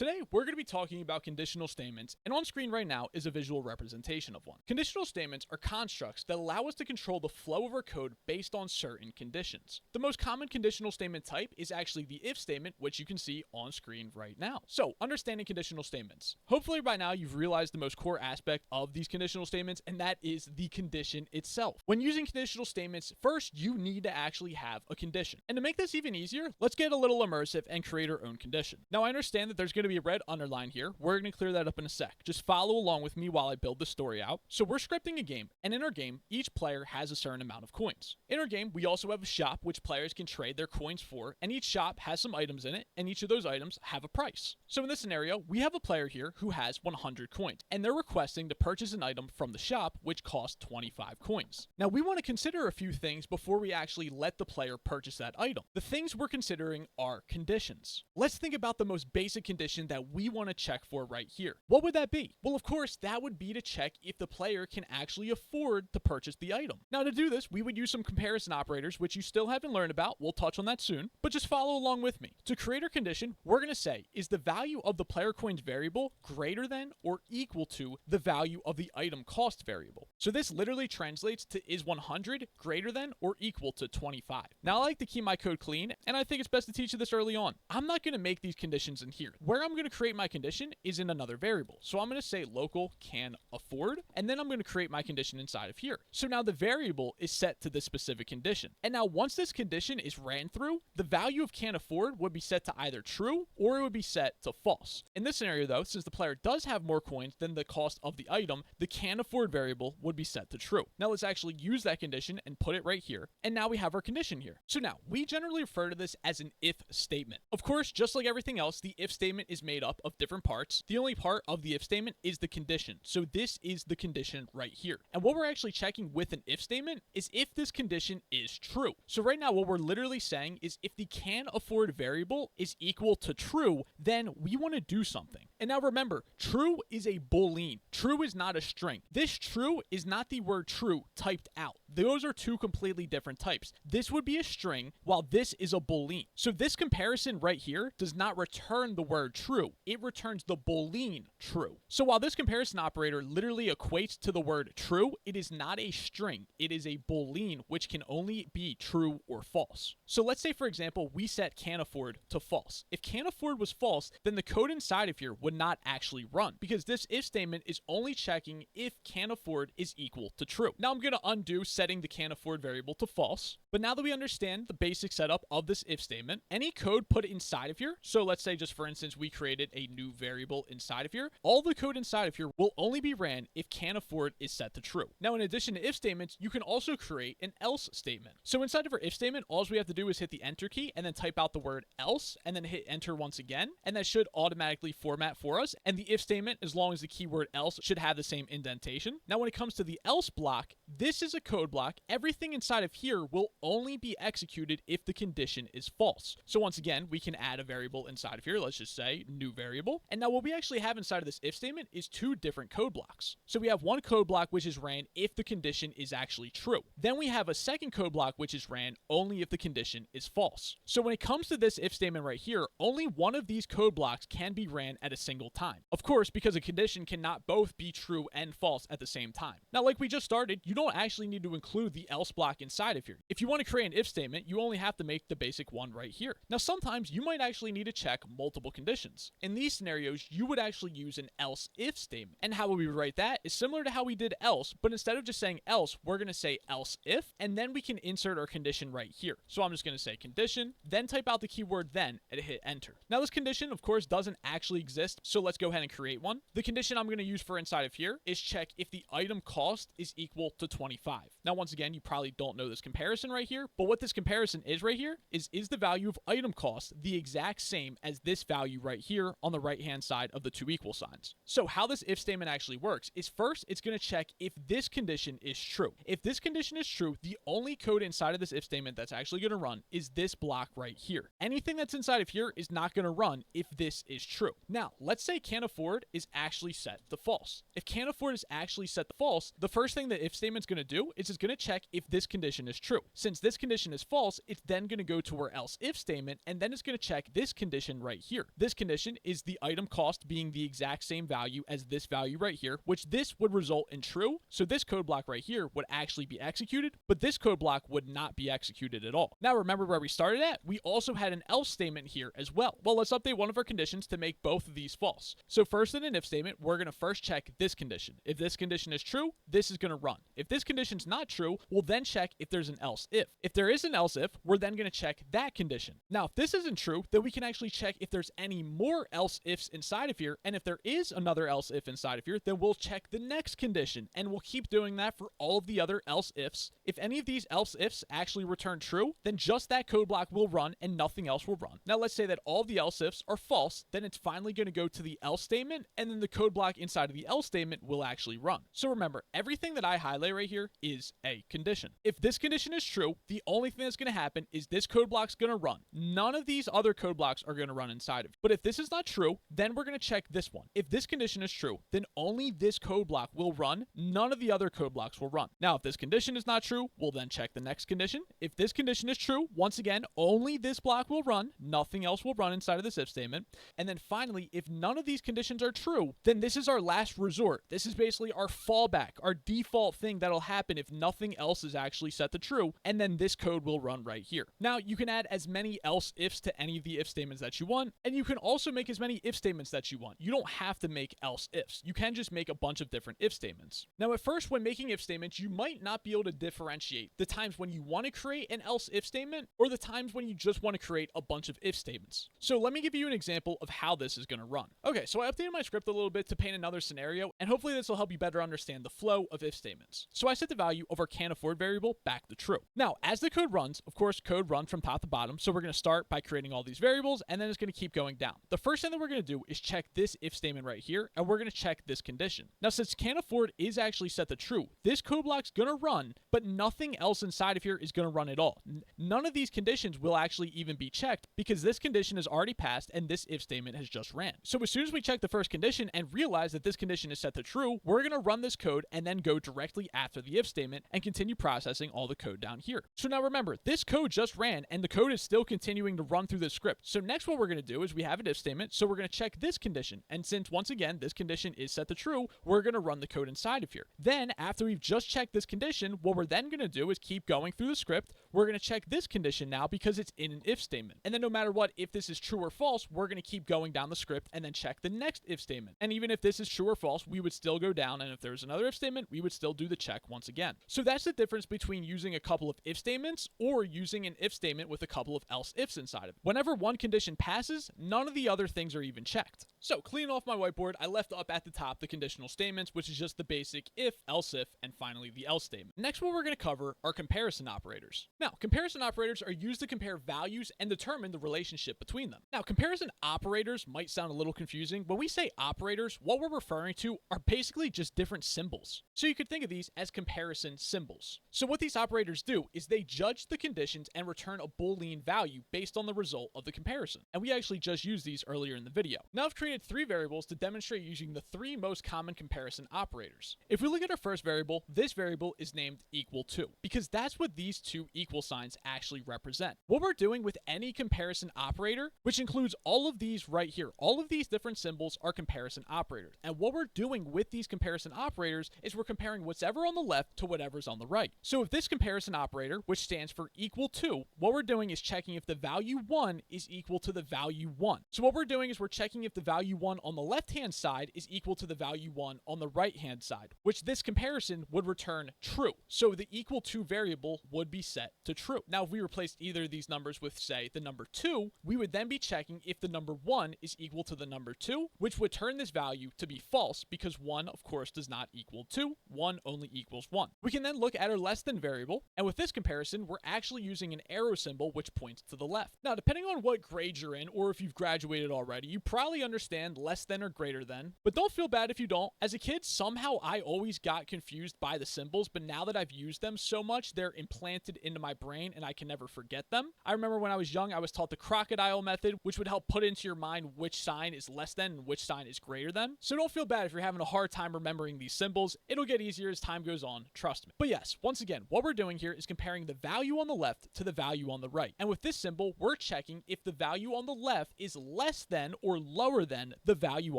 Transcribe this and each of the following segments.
Today, we're going to be talking about conditional statements, and on screen right now is a visual representation of one. Conditional statements are constructs that allow us to control the flow of our code based on certain conditions. The most common conditional statement type is actually the if statement, which you can see on screen right now. So, understanding conditional statements. Hopefully by now you've realized the most core aspect of these conditional statements, and that is the condition itself. When using conditional statements, first you need to actually have a condition. And to make this even easier, let's get a little immersive and create our own condition. Now I understand that there's going to be a red underline here. We're going to clear that up in a sec. Just follow along with me while I build the story out. So we're scripting a game, and in our game, each player has a certain amount of coins. In our game, we also have a shop which players can trade their coins for, and each shop has some items in it, and each of those items have a price. So in this scenario, we have a player here who has 100 coins, and they're requesting to purchase an item from the shop which costs 25 coins. Now we want to consider a few things before we actually let the player purchase that item. The things we're considering are conditions. Let's think about the most basic condition that we want to check for right here. What would that be? Well, of course, that would be to check if the player can actually afford to purchase the item. Now, to do this, we would use some comparison operators, which you still haven't learned about. We'll touch on that soon, but just follow along with me. To create our condition, we're going to say, is the value of the player coins variable greater than or equal to the value of the item cost variable? So this literally translates to is 100 greater than or equal to 25. Now, I like to keep my code clean, and I think it's best to teach you this early on. I'm not going to make these conditions in here. Where I'm going to create my condition is in another variable. So I'm going to say local can afford, and then I'm going to create my condition inside of here. So now the variable is set to this specific condition. And now once this condition is ran through, the value of can afford would be set to either true or it would be set to false. In this scenario though, since the player does have more coins than the cost of the item, the can afford variable would be set to true. Now let's actually use that condition and put it right here. And now we have our condition here. So now we generally refer to this as an if statement. Of course, just like everything else, the if statement is made up of different parts. The only part of the if statement is the condition. So this is the condition right here. And what we're actually checking with an if statement is if this condition is true. So right now, what we're literally saying is if the can afford variable is equal to true, then we want to do something. And now remember, true is a boolean. True is not a string. This true is not the word true typed out. Those are two completely different types. This would be a string, while this is a boolean. So this comparison right here does not return the word true. It returns the boolean true. So while this comparison operator literally equates to the word true, it is not a string. It is a boolean, which can only be true or false. So let's say, for example, we set can afford to false. If can afford was false, then the code inside of here would not actually run, because this if statement is only checking if can afford is equal to true. Now I'm going to undo setting the can afford variable to false. But now that we understand the basic setup of this if statement, any code put inside of here, so let's say just for instance, we created a new variable inside of here, all the code inside of here will only be ran if can afford is set to true. Now, in addition to if statements, you can also create an else statement. So inside of our if statement, all we have to do is hit the enter key and then type out the word else and then hit enter once again. And that should automatically format for us. And the if statement, as long as the keyword else, should have the same indentation. Now, when it comes to the else block, this is a code block. Everything inside of here will only be executed if the condition is false. So once again, we can add a variable inside of here. Let's just say new variable. And now what we actually have inside of this if statement is two different code blocks. So we have one code block which is ran if the condition is actually true. Then we have a second code block which is ran only if the condition is false. So when it comes to this if statement right here, only one of these code blocks can be ran at a single time. Of course, because a condition cannot both be true and false at the same time. Now, like we just started, you don't actually need to include the else block inside of here. If you want to create an if statement, you only have to make the basic one right here. Now, sometimes you might actually need to check multiple conditions. In these scenarios, you would actually use an else if statement. And how we would write that is similar to how we did else, but instead of just saying else, we're going to say else if, and then we can insert our condition right here. So I'm just going to say condition, then type out the keyword then, and hit enter. Now, this condition, of course, doesn't actually exist, so let's go ahead and create one. The condition I'm going to use for inside of here is check if the item cost is equal to 25. Now, once again, you probably don't know this comparison right here, but what this comparison is right here is the value of item cost the exact same as this value right here on the right-hand side of the two equal signs. So how this if statement actually works is first, it's going to check if this condition is true. If this condition is true, the only code inside of this if statement that's actually going to run is this block right here. Anything that's inside of here is not going to run if this is true. Now, let's say can't afford is actually set to false. If can't afford is actually set to false, the first thing the if statement's going to do is it's going to check if this condition is true. Since this condition is false, it's then going to go to our else if statement, and then it's going to check this condition right here. This condition is the item cost being the exact same value as this value right here, which this would result in true. So this code block right here would actually be executed, but this code block would not be executed at all. Now remember where we started at? We also had an else statement here as well. Well, let's update one of our conditions to make both of these false. So first in an if statement, we're going to first check this condition. If this condition is true, this is going to run. If this condition's not true, we'll then check if there's an else if. If there is an else if, we're then going to check that condition. Now, if this isn't true, then we can actually check if there's any more else ifs inside of here. And if there is another else if inside of here, then we'll check the next condition. And we'll keep doing that for all of the other else ifs. If any of these else ifs actually return true, then just that code block will run and nothing else will run. Now, let's say that all the else ifs are false, then it's finally going to go to the else statement, and then the code block inside of the else statement will actually run. So remember, everything that I highlight right here is a condition. If this condition is true, the only thing that's going to happen is this code block's going to run. None of these other code blocks are going to run inside of it. But if this is not true, then we're going to check this one. If this condition is true, then only this code block will run. None of the other code blocks will run. Now, if this condition is not true, we'll then check the next condition. If this condition is true, once again, only this block will run. Nothing else will run inside of this if statement. And then finally, if none of these conditions are true, then this is our last resort. This is basically our fallback, our default thing that'll happen if nothing else is actually set to true, and then this code will run right here. Now, you can add as many else ifs to any of the if statements that you want, and you can also make as many if statements that you want. You don't have to make else ifs. You can just make a bunch of different if statements. Now, at first, when making if statements, you might not be able to differentiate the times when you want to create an else if statement or the times when you just want to create a bunch of if statements. So let me give you an example of how this is going to run. Okay, so I updated my script a little bit to paint another scenario, and hopefully this will help you better understand the flow of if statements. So I set the value of our can't afford variable back to true. Now, as the code runs, of course, code runs from top to bottom, so we're going to start by creating all these variables, and then it's going to keep going down. The first thing that we're going to do is check this if statement right here, and we're going to check this condition. Now, since can't afford is actually set to true, this code block's going to run, but nothing else inside of here is going to run at all. None of these conditions will actually even be checked because this condition is already passed and this if statement has just ran. So as soon as we check the first condition and realize that this condition is set to true, we're going to run this code and then go directly after the if statement and continue processing all the code down here. So now remember, this code just ran and the code is still continuing to run through the script. So next what we're going to do is we have an if statement, so we're going to check this condition. And since once again, this condition is set to true, we're going to run the code inside of here. Then after we've just checked this condition, what we're then going to do is keep going through the script. We're going to check this condition now because it's in an if statement. And then no matter what, if this is true or false, we're going to keep going down the script and then check the next if statement. And even if this is true or false, we would still go down. And if there's another if statement, we would still do the check once again. So that's the difference between using a couple of if statements or using an if statement with a couple of else ifs inside of it. Whenever one condition passes, none of the other things are even checked. So cleaning off my whiteboard, I left up at the top the conditional statements, which is just the basic if, else if, and finally the else statement. Next, what we're going to cover are comparison operators. Now, comparison operators are used to compare values and determine the relationship between them. Now, comparison operators might sound a little confusing. When we say operators, what we're referring to are basically just different symbols. So you could think of these as comparison symbols. So what these operators do is they judge the conditions and return a Boolean value based on the result of the comparison. And we actually just used these earlier in the video. Now I've created 3 variables to demonstrate using the 3 most common comparison operators. If we look at our first variable, this variable is named equal to, because that's what these 2 equal signs actually represent. What we're doing with any comparison operator, which includes all of these right here, all of these different symbols are comparison operators. And what we're doing with these comparison operators is we're comparing whatever on the left to whatever's on the right. So if this comparison operator, which stands for equal to, what we're doing is checking if the value 1 is equal to the value 1. So what we're doing is we're checking if the value 1 on the left-hand side is equal to the value 1 on the right-hand side, which this comparison would return true. So the equal to variable would be set to true. Now, if we replaced either of these numbers with, say, the number 2, we would then be checking if the number 1 is equal to the number 2, which would turn this value to be false because 1, of course, does not equal 2. 1 only equals 1. We can then look at our less than variable, and with this comparison, we're actually using an arrow symbol which points to the left. Now, depending on what grade you're in, or if you've graduated already, you probably understand less than or greater than, but don't feel bad if you don't. As a kid, somehow I always got confused by the symbols, but now that I've used them so much, they're implanted into my my brain and I can never forget them. I remember when I was young, I was taught the crocodile method, which would help put into your mind which sign is less than and which sign is greater than. So don't feel bad if you're having a hard time remembering these symbols. It'll get easier as time goes on, trust me. But yes, once again, what we're doing here is comparing the value on the left to the value on the right. And with this symbol, we're checking if the value on the left is less than or lower than the value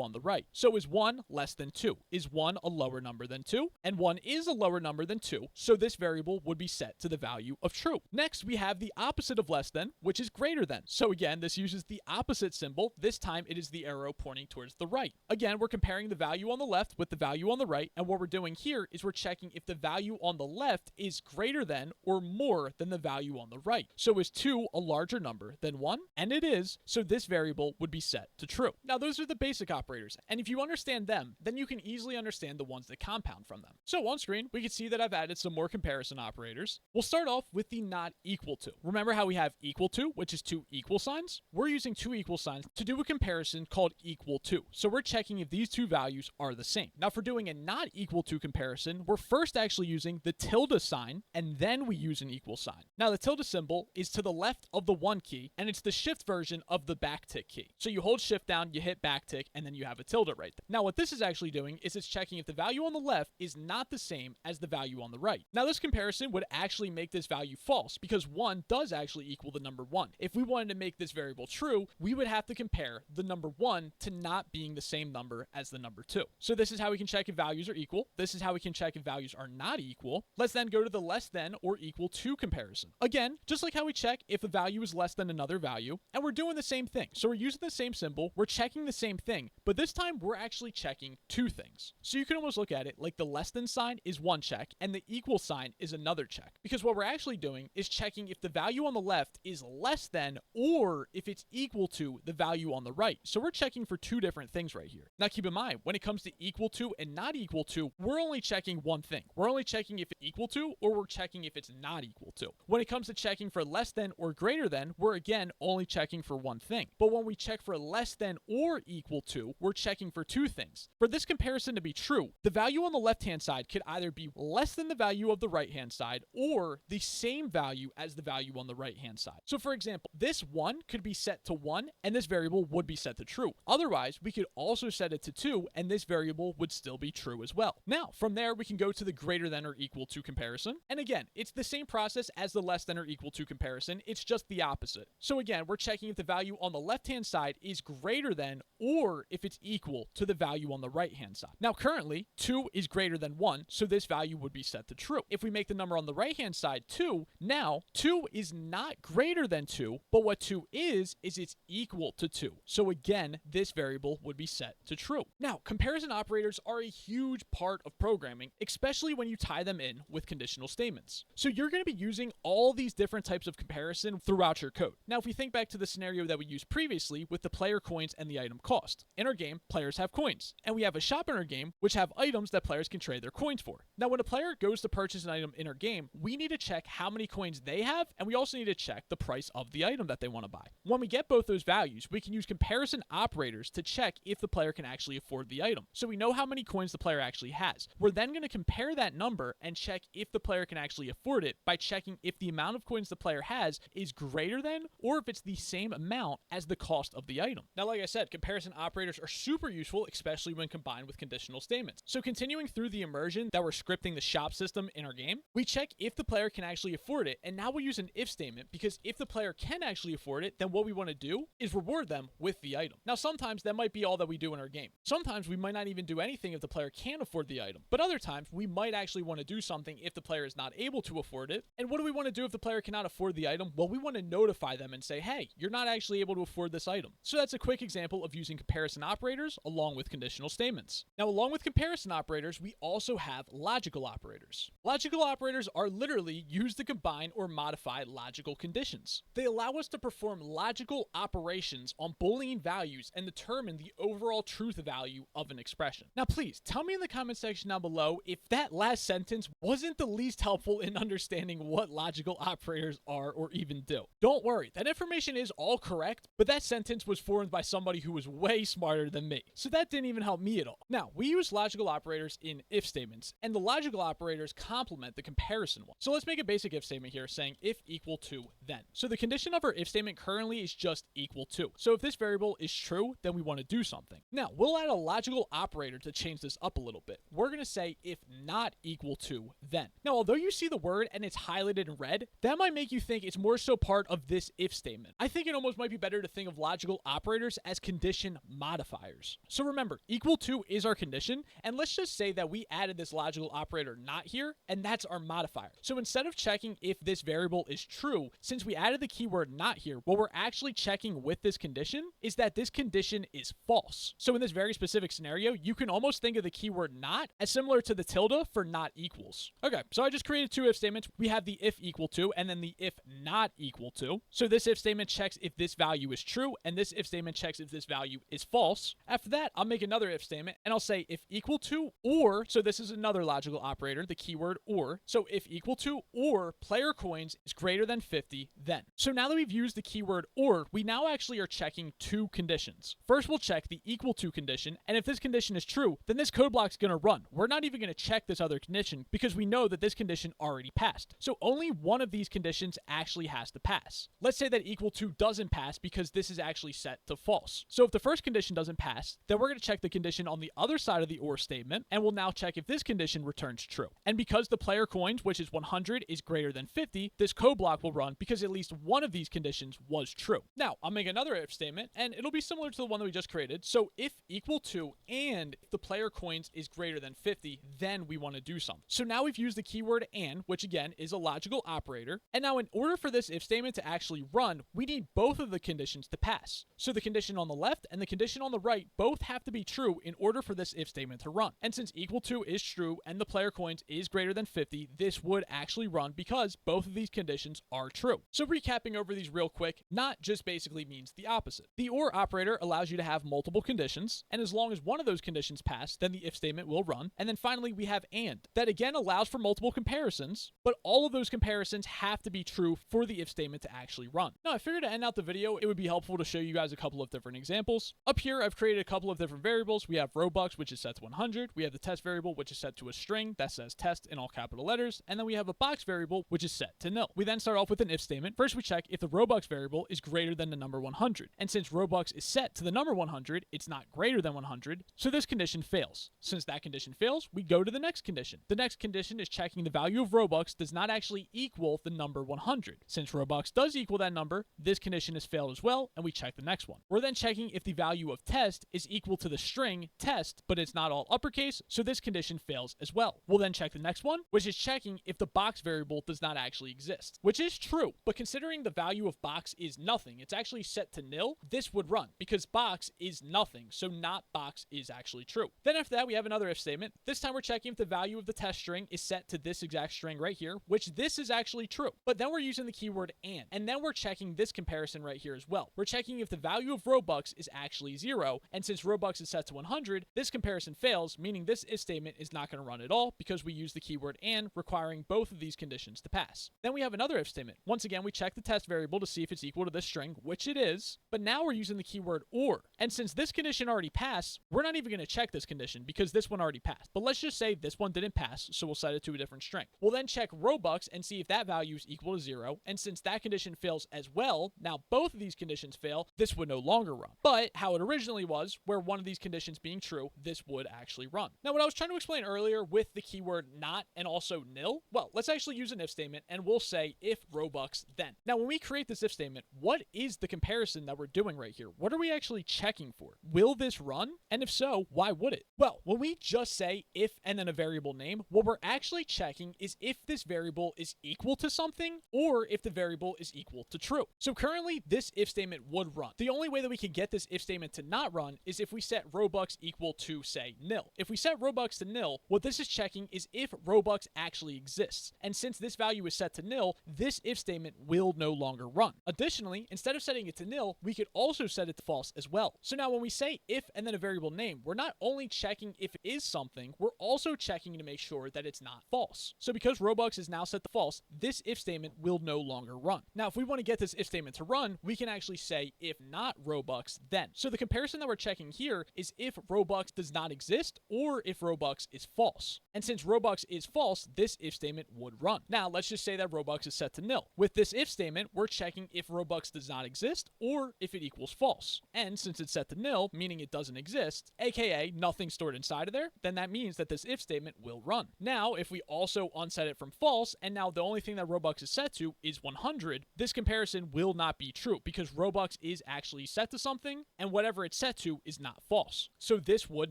on the right. So is 1 less than 2? Is 1 a lower number than 2? And 1 is a lower number than 2, so this variable would be set to the value of true. Next, we have the opposite of less than, which is greater than. So again, this uses the opposite symbol. This time it is the arrow pointing towards the right. Again, we're comparing the value on the left with the value on the right, and what we're doing here is we're checking if the value on the left is greater than or more than the value on the right. So is 2 a larger number than 1? And it is, so this variable would be set to true. Now those are the basic operators, and if you understand them, then you can easily understand the ones that compound from them. So on screen, we can see that I've added some more comparison operators. We'll start off with the not equal to. Remember how we have equal to, which is two equal signs? We're using two equal signs to do a comparison called equal to. So we're checking if these two values are the same. Now for doing a not equal to comparison, we're first actually using the tilde sign, and then we use an equal sign. Now the tilde symbol is to the left of the 1 key, and it's the shift version of the backtick key. So you hold shift down, you hit backtick, and then you have a tilde right there. Now what this is actually doing is it's checking if the value on the left is not the same as the value on the right. Now this comparison would actually make this value false because 1 does actually equal the number 1. If we wanted to make this variable true, we would have to compare the number 1 to not being the same number as the number 2. So this is how we can check if values are equal. This is how we can check if values are not equal. Let's then go to the less than or equal to comparison. Again, just like how we check if a value is less than another value, and we're doing the same thing. So we're using the same symbol, we're checking the same thing, but this time we're actually checking two things. So you can almost look at it like the less than sign is one check and the equal sign is another check. Because what we're actually doing is checking if the value on the left is less than or if it's equal to the value on the right. So we're checking for two different things right here. Now keep in mind, when it comes to equal to and not equal to, we're only checking one thing. We're only checking if it's equal to or we're checking if it's not equal to. When it comes to checking for less than or greater than, we're again only checking for one thing. But when we check for less than or equal to, we're checking for two things. For this comparison to be true, the value on the left-hand side could either be less than the value of the right-hand side or the same value as the value on the right-hand side. So for example, this 1 could be set to 1 and this variable would be set to true. Otherwise, we could also set it to 2 and this variable would still be true as well. Now, from there, we can go to the greater than or equal to comparison. And again, it's the same process as the less than or equal to comparison. It's just the opposite. So again, we're checking if the value on the left-hand side is greater than or if it's equal to the value on the right-hand side. Now, currently, 2 is greater than 1, so this value would be set to true. If we make the number on the right-hand side 2, now 2 is not greater than 2, but what 2 is it's equal to 2. So again, this variable would be set to true. Now, comparison operators are a huge part of programming, especially when you tie them in with conditional statements. So you're going to be using all these different types of comparison throughout your code. Now, if we think back to the scenario that we used previously with the player coins and the item cost. In our game, players have coins, and we have a shop in our game which have items that players can trade their coins for. Now, when a player goes to purchase an item in our game, we need to check how many coins they have, and we also need to check the price of the item that they want to buy. When we get both those values, we can use comparison operators to check if the player can actually afford the item. So we know how many coins the player actually has. We're then going to compare that number and check if the player can actually afford it by checking if the amount of coins the player has is greater than or if it's the same amount as the cost of the item. Now, like I said, comparison operators are super useful, especially when combined with conditional statements. So continuing through the immersion that we're scripting the shop system in our game, we check if the player can actually afford it, and now we'll use an if statement because if the player can actually afford it, then what we want to do is reward them with the item. Now, sometimes that might be all that we do in our game. Sometimes we might not even do anything if the player can afford the item, but other times we might actually want to do something if the player is not able to afford it. And what do we want to do if the player cannot afford the item? Well, we want to notify them and say, hey, you're not actually able to afford this item. So that's a quick example of using comparison operators along with conditional statements. Now, along with comparison operators, we also have logical operators. Logical operators are literally used to combine or modify logical conditions. They allow us to perform logical operations on Boolean values and determine the overall truth value of an expression. Now, please tell me in the comment section down below if that last sentence wasn't the least helpful in understanding what logical operators are or even do. Don't worry, that information is all correct, but that sentence was formed by somebody who was way smarter than me. So that didn't even help me at all. Now, we use logical operators in if statements, and the logical operators complement the comparison one. So let's make a basic if if statement here saying if equal to then. So the condition of our if statement currently is just equal to. So if this variable is true, then we want to do something. Now, we'll add a logical operator to change this up a little bit. We're going to say if not equal to then. Now, although you see the word and it's highlighted in red, that might make you think it's more so part of this if statement. I think it almost might be better to think of logical operators as condition modifiers. So remember, equal to is our condition, and let's just say that we added this logical operator not here, and that's our modifier. So instead of checking if this variable is true, since we added the keyword not here, what we're actually checking with this condition is that this condition is false. So in this very specific scenario, you can almost think of the keyword not as similar to the tilde for not equals. Okay, so I just created two if statements. We have the if equal to and then the if not equal to. So this if statement checks if this value is true, and this if statement checks if this value is false. After that, I'll make another if statement and I'll say if equal to or, so this is another logical operator, the keyword or. So if equal to or player coins is greater than 50, then. So now that we've used the keyword or, we now actually are checking two conditions. First, we'll check the equal to condition, and if this condition is true, then this code block is going to run. We're not even going to check this other condition because we know that this condition already passed. So only one of these conditions actually has to pass. Let's say that equal to doesn't pass because this is actually set to false. So if the first condition doesn't pass, then we're going to check the condition on the other side of the or statement, and we'll now check if this condition returns true. And because the player coins, which is 100, is greater than 50, this code block will run because at least one of these conditions was true. Now, I'll make another if statement, and it'll be similar to the one that we just created. So if equal to and if the player coins is greater than 50, then we want to do something. So now we've used the keyword and, which again is a logical operator. And now in order for this if statement to actually run, we need both of the conditions to pass. So the condition on the left and the condition on the right both have to be true in order for this if statement to run. And since equal to is true and the player coins is greater than 50, this would actually run because both of these conditions are true. So recapping over these real quick, not just basically means the opposite. The or operator allows you to have multiple conditions, and as long as one of those conditions pass, then the if statement will run. And then finally, we have and. That again allows for multiple comparisons, but all of those comparisons have to be true for the if statement to actually run. Now, I figured to end out the video, it would be helpful to show you guys a couple of different examples. Up here, I've created a couple of different variables. We have Robux, which is set to 100. We have the test variable, which is set to a string that says test in all capital letters. And then we have a box variable, which is set to nil. We then start off with an if statement. First, we check if the Robux variable is greater than the number 100. And since Robux is set to the number 100, it's not greater than 100. So this condition fails. Since that condition fails, we go to the next condition. The next condition is checking the value of Robux does not actually equal the number 100. Since Robux does equal that number, this condition has failed as well, and we check the next one. We're then checking if the value of test is equal to the string test, but it's not all uppercase, so this condition fails as well. We'll then check the next one, which is checking if the box variable does not actually exist, which is true, but considering the value of box is nothing, it's actually set to nil, this would run because box is nothing, so not box is actually true. Then after that, we have another if statement. This time we're checking if the value of the test string is set to this exact string right here, which this is actually true. But then we're using the keyword and then we're checking this comparison right here as well. We're checking if the value of Robux is actually 0, and since Robux is set to 100, this comparison fails, meaning this if statement is not going to run at all because we use the keyword and, requiring both of these conditions to pass. Then we have another if statement. Once again, we check the test variable to see if it's equal to this string, which it is, but now we're using the keyword or. And since this condition already passed, we're not even going to check this condition because this one already passed. But let's just say this one didn't pass, so we'll set it to a different string. We'll then check Robux and see if that value is equal to 0, and since that condition fails as well, now both of these conditions fail, this would no longer run. But how it originally was, where one of these conditions being true, this would actually run. Now, what I was trying to explain earlier with the keyword not and also nil, well, let's actually use an if statement, and we'll say if Robux then. Now, when we create this if statement, what is the comparison that we're doing right here? What are we actually checking for? Will this run? And if so, why would it? Well, when we just say if and then a variable name, what we're actually checking is if this variable is equal to something or if the variable is equal to true. So currently, this if statement would run. The only way that we could get this if statement to not run is if we set Robux equal to, say, nil. If we set Robux to nil, what this is checking is if Robux actually exists. And since this value is set to nil, this if statement will no longer run. Additionally, instead of setting it to nil, we could also set it to false as well. So now when we say if and then a variable name, we're not only checking if it is something, we're also checking to make sure that it's not false. So because Robux is now set to false, this if statement will no longer run. Now, if we want to get this if statement to run, we can actually say if not Robux, then. So the comparison that we're checking here is if Robux does not exist or if Robux is false. And since Robux is false, this if statement would run. Now, let's just say that Robux is set to nil. With this if statement, we're checking if Robux does not exist or if it equals false. And since it's set to nil, meaning it doesn't exist, aka nothing stored inside of there, then that means that this if statement will run. Now, if we also unset it from false, and now the only thing that Robux is set to is 100, this comparison will not be true because Robux is actually set to something, and whatever it's set to is not false. So this would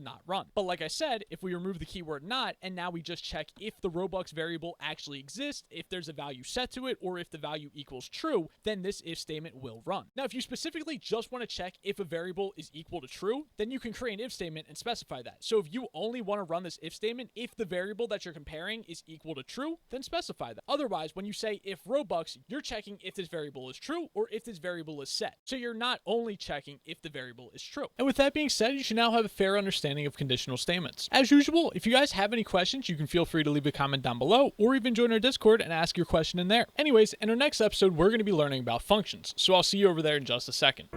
not run. But like I said, if we remove the keyword not, and now we just check if the Robux variable actually exists, if there's a value set to it, or if the value equals true, then this if statement will run. Now, if you specifically just want to check if a variable is equal to true, then you can create an if statement and specify that. So if you only want to run this if statement if the variable that you're comparing is equal to true, then specify that. Otherwise, when you say if Robux, you're checking if this variable is true or if this variable is set. So you're not only checking if the variable is true. And with that being said, you should now have a fair understanding of conditional statements. As usual, if you guys have any questions, you can feel free to leave a comment down below or even join our Discord and ask your question in there. Anyways, in our next episode, we're going to be learning about functions. So I'll see you over there in just a second.